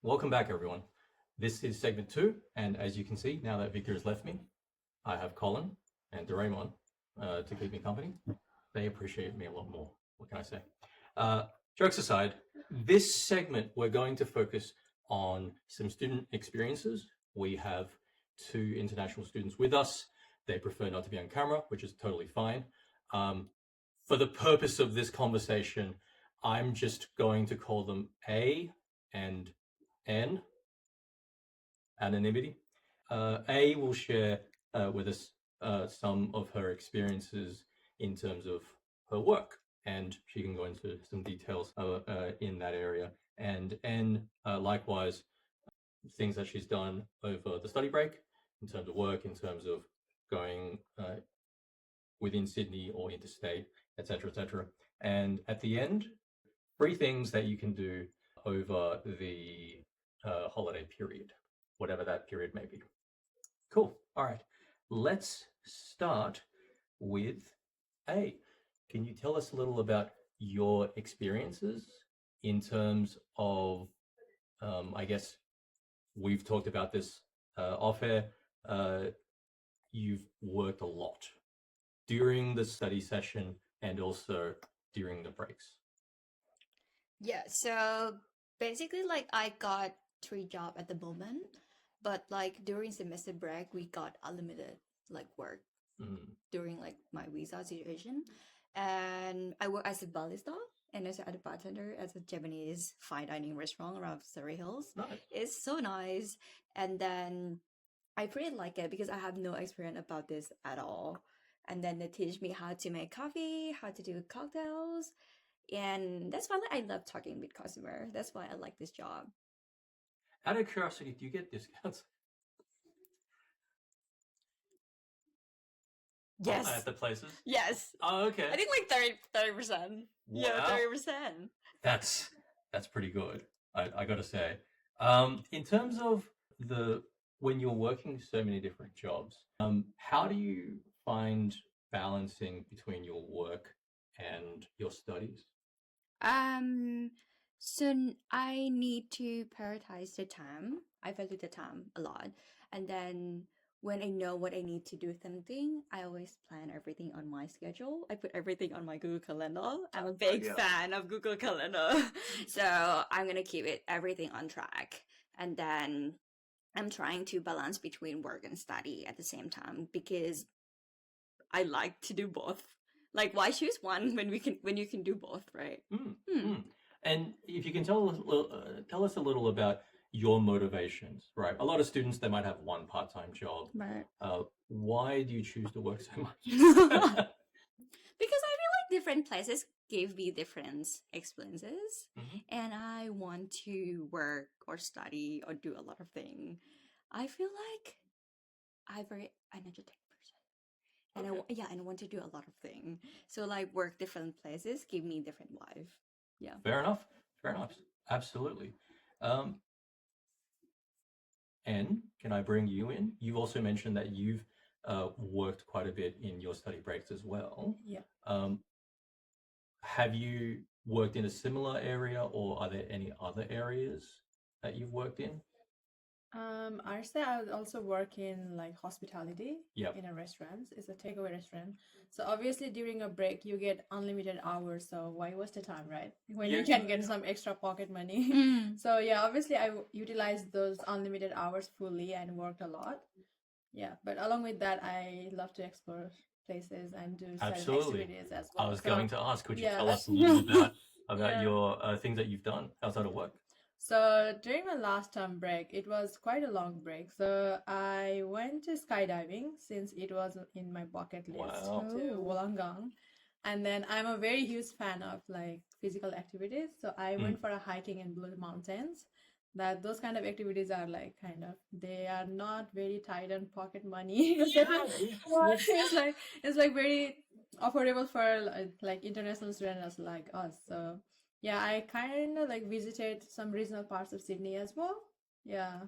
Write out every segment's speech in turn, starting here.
Welcome back, everyone. This is segment 2, and as you can see, now that Victor has left me, I have Colin and Doraemon to keep me company. They appreciate me a lot more. What can I say? Jokes aside, this segment we're going to focus on some student experiences. We have 2 international students with us. They prefer not to be on camera, which is totally fine. For the purpose of this conversation, I'm just going to call them A and N, anonymity. A will share with us some of her experiences in terms of her work, and she can go into some details in that area. And N, likewise, things that she's done over the study break in terms of work, in terms of going within Sydney or interstate, etc., etc. And at the end, 3 things that you can do over the holiday period, whatever that period may be. Cool. All right. Let's start with A. Can you tell us a little about your experiences in terms of, I guess we've talked about this off air, you've worked a lot during the study session and also during the breaks. Yeah, so basically, like, I got 3 jobs at the moment, but like during semester break, we got unlimited like work during like my visa situation, and I work as a barista and as a bartender as a Japanese fine dining restaurant around Surrey Hills. Nice. It's so nice, and then I pretty like it because I have no experience about this at all. And then they teach me how to make coffee, how to do cocktails. And that's why I love talking with customer. That's why I like this job. Out of curiosity, do you get discounts? Yes. At the places? Yes. Oh, okay. I think like 30%. Yeah, Wow. 30%. That's pretty good. I got to say. In terms of when you're working so many different jobs, how do you find balancing between your work and your studies? So I need to prioritize the time. I value the time a lot. And then when I know what I need to do something, I always plan everything on my schedule. I put everything on my Google Calendar. I'm a big fan of Google Calendar. So I'm gonna keep everything on track. And then I'm trying to balance between work and study at the same time because I like to do both. Like, why choose one when you can do both, right? And if you can tell us a little about your motivations, right? A lot of students, they might have one part-time job. Right. Why do you choose to work so much? Because I feel like different places give me different experiences, and I want to work or study or do a lot of things. I feel like I'm very energetic person, and I want to do a lot of things. So like work different places give me different life. Yeah. Fair enough. Absolutely. And can I bring you in? You've also mentioned that you've worked quite a bit in your study breaks as well. Yeah. Have you worked in a similar area, or are there any other areas that you've worked in? I say I would also work in like hospitality Yep. in a restaurant. It's a takeaway restaurant. So obviously during a break you get unlimited hours. So why waste the time, right? When you can get some extra pocket money. So yeah, obviously I utilized those unlimited hours fully and worked a lot. Yeah, but along with that, I love to explore places and do certain activities as well. I was going to ask, could you yeah. tell us a little bit about your things that you've done outside of work? So during my last term break, it was quite a long break. So I went to skydiving since it was in my bucket list to Wollongong. And then I'm a very huge fan of like physical activities. So I went for a hiking in Blue Mountains. Those kind of activities are like they are not very tight on pocket money. It's like very affordable for like international students like us. So yeah, I kind of like visited some regional parts of Sydney as well. Yeah.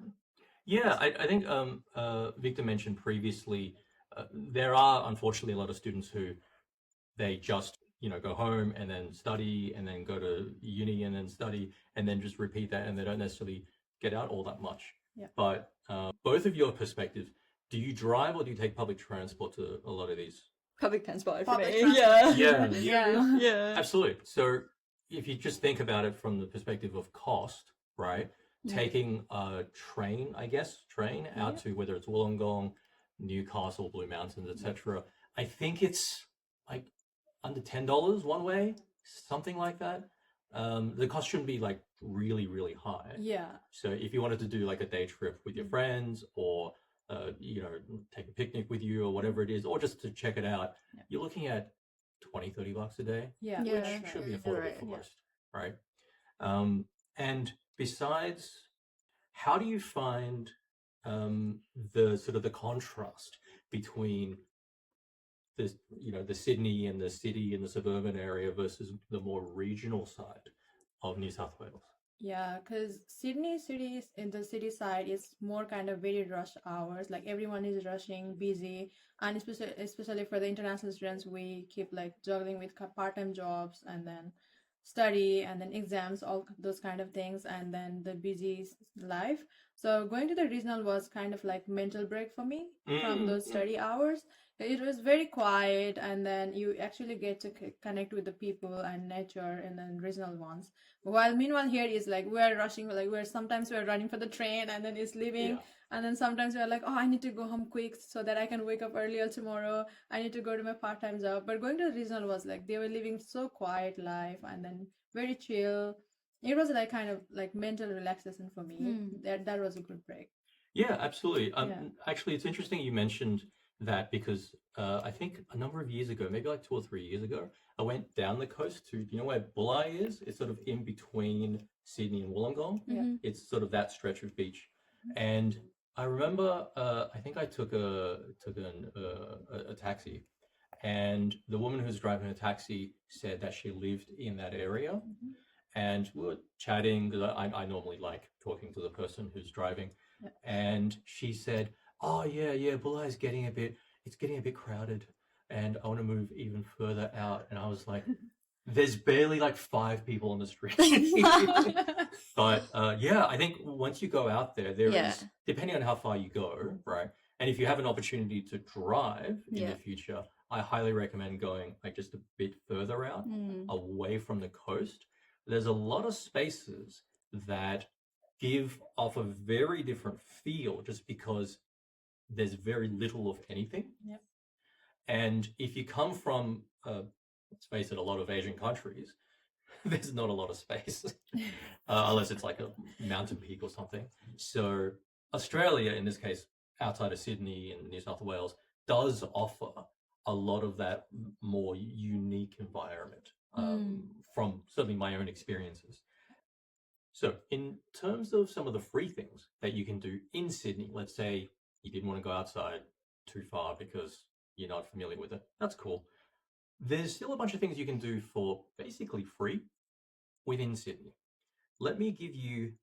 Yeah, I think Victor mentioned previously, there are unfortunately a lot of students who they just go home and then study and then go to uni and then study and then just repeat that, and they don't necessarily get out all that much. Yeah. But both of your perspectives, do you drive or do you take public transport to a lot of these? Public transport for Public me. transport. Yeah. Yeah. Yeah. Absolutely. So if you just think about it from the perspective of cost, right? Taking a train, I guess, out to whether it's Wollongong, Newcastle, Blue Mountains, etc. I think it's like under $10 one way, something like that. The cost shouldn't be like really, really high. Yeah. So if you wanted to do like a day trip with your friends or take a picnic with you or whatever it is, or just to check it out, you're looking at $20-30 a day, Yeah. which Yeah. should be affordable Right. for most, right? And besides, how do you find the sort of the contrast between the Sydney and the city and the suburban area versus the more regional side of New South Wales? Yeah, because Sydney cities in the city side is more kind of very rush hours. Like everyone is rushing, busy, and especially for the international students, we keep like juggling with part-time jobs and then study and then exams, all those kind of things, and then the busy life. So going to the regional was kind of like mental break for me from those study hours. It was very quiet, and then you actually get to connect with the people and nature and then regional ones. While meanwhile here is like we're rushing, like sometimes we're running for the train and then it's leaving, and then sometimes we're like, oh, I need to go home quick so that I can wake up earlier tomorrow. I need to go to my part-time job. But going to the regional was like they were living so quiet life and then very chill. It was like kind of like mental relaxation for me. That was a good break. Yeah, absolutely. Actually, it's interesting you mentioned that because I think a number of years ago, maybe like 2 or 3 years ago, I went down the coast to, you know where Bulli is? It's sort of in between Sydney and Wollongong. It's sort of that stretch of beach. And I remember, I think I took a taxi, and the woman who was driving the taxi said that she lived in that area. And we were chatting because I normally like talking to the person who's driving. And she said, oh yeah, Bulli is getting a bit crowded and I want to move even further out. And I was like, there's barely like 5 people on the street. But I think once you go out there, there is, depending on how far you go, right? And if you have an opportunity to drive in the future, I highly recommend going like just a bit further out, away from the coast. There's a lot of spaces that give off a very different feel just because there's very little of anything. And if you come from, let's face it, a lot of Asian countries, there's not a lot of space, unless it's like a mountain peak or something. So Australia, in this case, outside of Sydney and New South Wales, does offer a lot of that more unique environment from certainly my own experiences. So in terms of some of the free things that you can do in Sydney, let's say you didn't want to go outside too far because you're not familiar with it, that's cool. There's still a bunch of things you can do for basically free within Sydney. Let me give you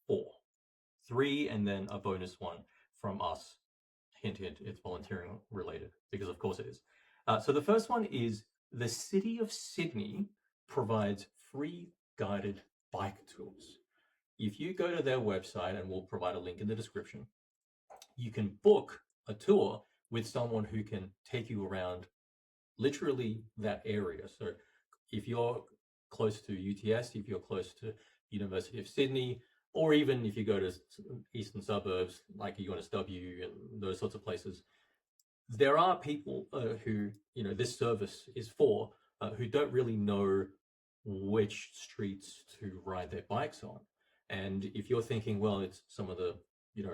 4. 3 and then a bonus one from us. Hint, hint, it's volunteering related, because of course it is. So the first one is the City of Sydney provides free guided bike tours. If you go to their website, and we'll provide a link in the description, you can book a tour with someone who can take you around literally that area. So if you're close to UTS, if you're close to University of Sydney, or even if you go to eastern suburbs like UNSW and those sorts of places, there are people who, this service is for, who don't really know which streets to ride their bikes on. And if you're thinking, well, it's some of the,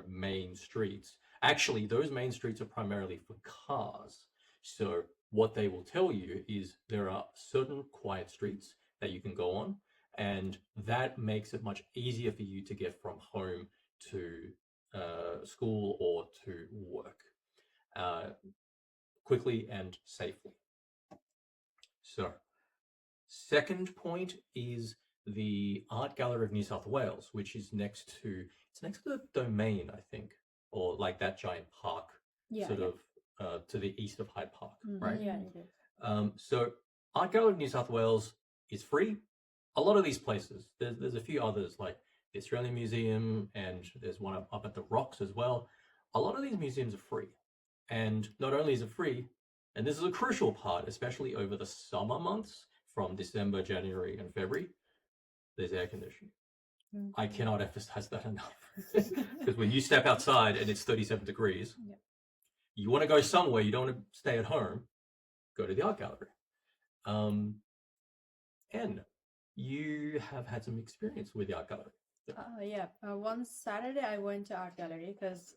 main streets, actually, those main streets are primarily for cars. So what they will tell you is there are certain quiet streets that you can go on, and that makes it much easier for you to get from home to school or to work quickly and safely. So, second point is the Art Gallery of New South Wales, which is next to the Domain, I think, or like that giant park, to the east of Hyde Park, right? Yeah, it is. So Art Gallery of New South Wales is free. A lot of these places, there's a few others like the Australian Museum and and there's one up at the Rocks as well. A lot of these museums are free. And not only is it free, and this is a crucial part, especially over the summer months from December, January, and February, there's air conditioning. I cannot emphasize that enough. Because when you step outside and it's 37 degrees, you want to go somewhere, you don't want to stay at home, go to the art gallery. And you have had some experience with the art gallery. One Saturday I went to art gallery because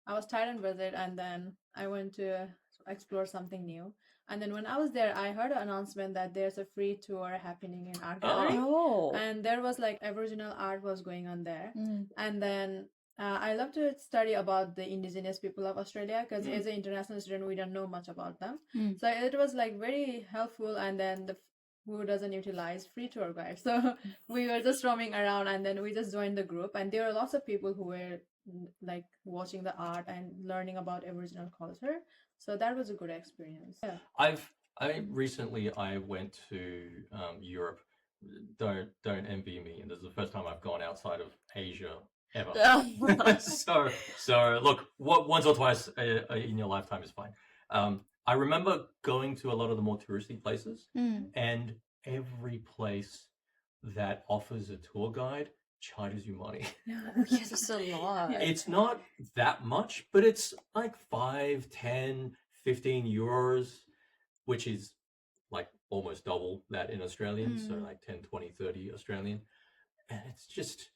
I was tired and visit, and then I went to explore something new. And then when I was there, I heard an announcement that there's a free tour happening in art gallery. And there was like Aboriginal art was going on there. And then I love to study about the indigenous people of Australia because as an international student, we don't know much about them. So it was like very helpful. And then who doesn't utilize free tour guides? So we were just roaming around, and then we just joined the group. And there were lots of people who were like watching the art and learning about Aboriginal culture. So that was a good experience. Recently I went to Europe. Don't envy me. And this is the first time I've gone outside of Asia ever. so look, once or twice in your lifetime is fine. I remember going to a lot of the more touristy places, and every place that offers a tour guide charges you money. Yes, it's a lot. It's not that much, but it's like 5, 10, 15 euros, which is like almost double that in Australian. So like 10, 20, 30 Australian. And it's just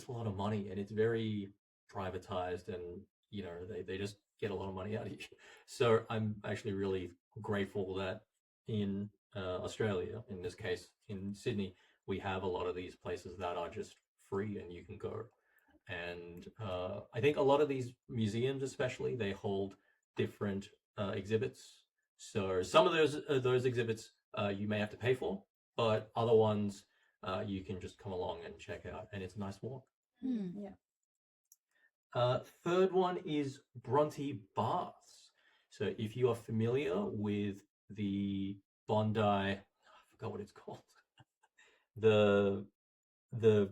a lot of money, and it's very privatized, and you know, they just get a lot of money out of you. So I'm actually really grateful that in Australia, in this case in Sydney, we have a lot of these places that are just free and you can go. And I think a lot of these museums, especially, they hold different exhibits. So some of those exhibits you may have to pay for, but other ones you can just come along and check out, and it's a nice walk. Third one is Bronte Baths. So if you are familiar with the Bondi, I forgot what it's called. the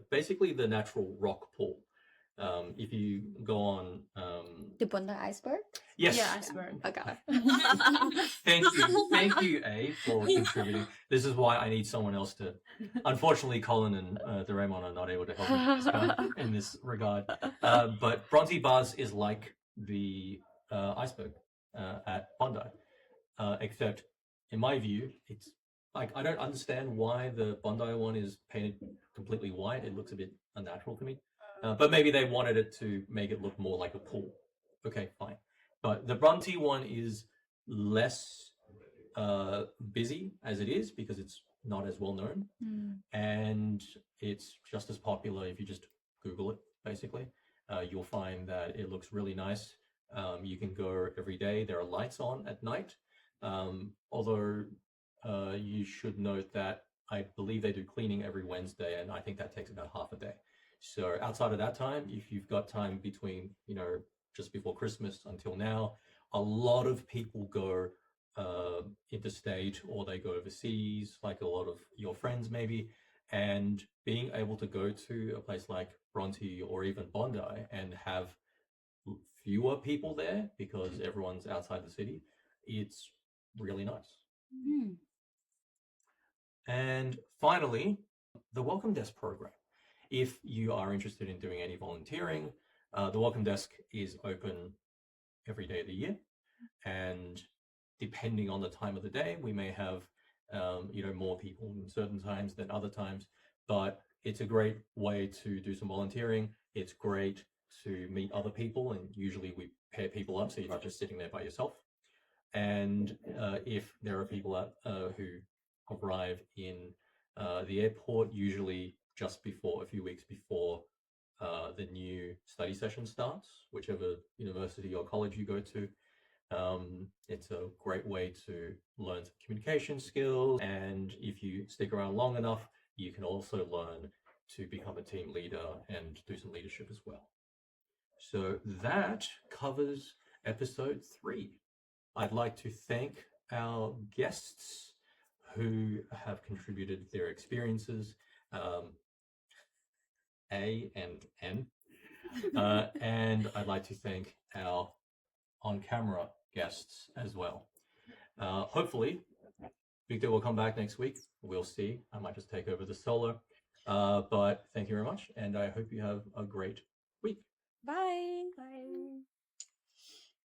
basically the natural rock pool. If you go on The Bondi iceberg? Yes. Yeah, iceberg. Okay. Thank you, A, for contributing. This is why I need someone else to. Unfortunately, Colin and Doraemon are not able to help me in this regard. But Bronte Baths is like the iceberg at Bondi, except in my view, it's like I don't understand why the Bondi one is painted completely white. It looks a bit unnatural to me. But maybe they wanted it to make it look more like a pool. Okay, fine. But the Bronte one is less busy as it is because it's not as well known. And it's just as popular if you just Google it, basically. You'll find that it looks really nice. You can go every day. There are lights on at night. Although you should note that I believe they do cleaning every Wednesday, and I think that takes about half a day. So outside of that time, if you've got time between, you know, just before Christmas until now, a lot of people go interstate or they go overseas, like a lot of your friends maybe, and being able to go to a place like Bronte or even Bondi and have fewer people there because everyone's outside the city, it's really nice. And finally, the Welcome Desk program. If you are interested in doing any volunteering, the Welcome Desk is open every day of the year. And depending on the time of the day, we may have, more people in certain times than other times. But it's a great way to do some volunteering. It's great to meet other people. And usually we pair people up so you're not just sitting there by yourself. And if there are people who arrive in the airport, usually just before, a few weeks before the new study session starts, whichever university or college you go to. It's a great way to learn some communication skills, and if you stick around long enough, you can also learn to become a team leader and do some leadership as well. So that covers episode 3. I'd like to thank our guests who have contributed their experiences, A and N. And I'd like to thank our on-camera guests as well. Hopefully, Victor will come back next week. We'll see. I might just take over the solo. But thank you very much, and I hope you have a great week. Bye. Bye.